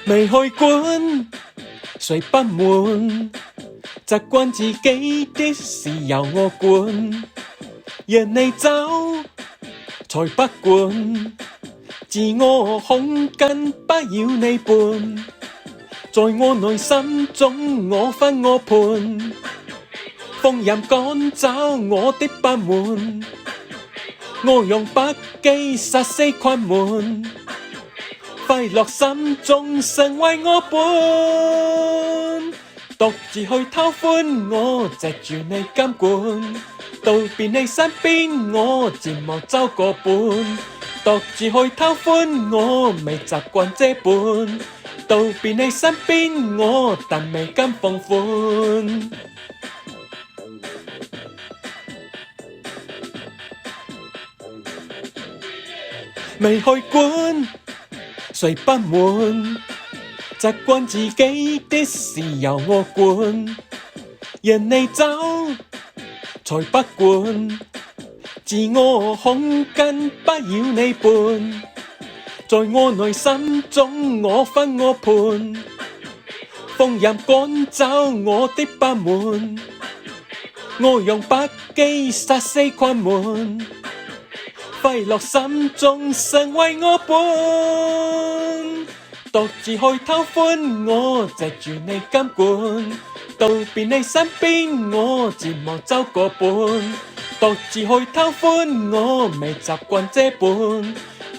未去管，谁不满？习惯自己的事由我管，让你走才不管。自我空間不要你伴，在我內心中我分我盤，放任趕走我的不滿，我用筆記殺死困悶，快樂心中神為我伴，獨自去偷歡我藉住你監管，到別你身邊我折磨周個半。獨自去偷歡，我未習慣這般。到別你身邊，我但未甘放寬。未去管，誰不滿？習慣自己的事由我管，讓你走才不管。自我空間不要你伴，在我內心中我分我盤，放任趕走我的不滿，我用筆記殺死困悶，快樂心中神為我伴，獨自去偷歡我藉住你監管，到別你身邊我折磨周個半。獨自去偷歡，我未習慣這般。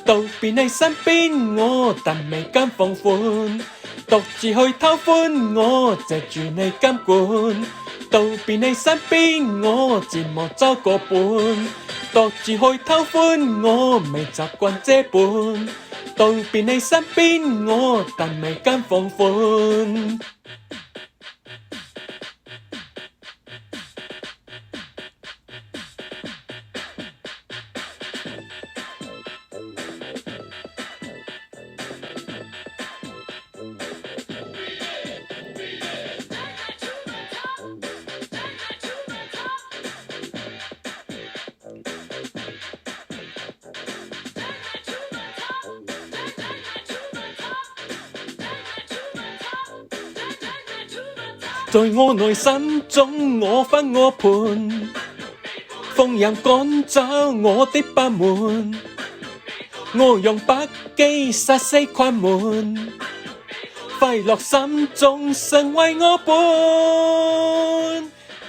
到別你身邊，我但未甘放寬。獨自去偷歡，我藉住你監管。到別你身邊，我折磨周個半。獨自去偷歡，我未習慣這般。到別你身邊，我但未甘放寬。在我內心中我分我盤，放任趕走我的不滿，我用筆記殺死困悶，快樂心中神為我伴，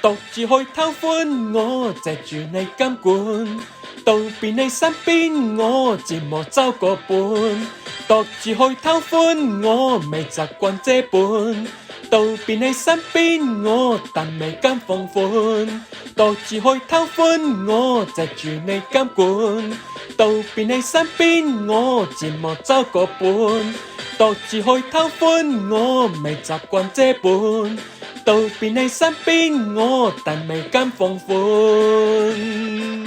獨自去偷歡我藉住你監管，到別你身邊我折磨周個半，獨自去偷歡我未習慣這般。到別你身邊，我但未甘放寬，獨自去偷歡，我藉住你監管。到別你身邊，我折磨周個半，獨自去偷歡，我未習慣這般。到別你身邊，我但未甘放寬。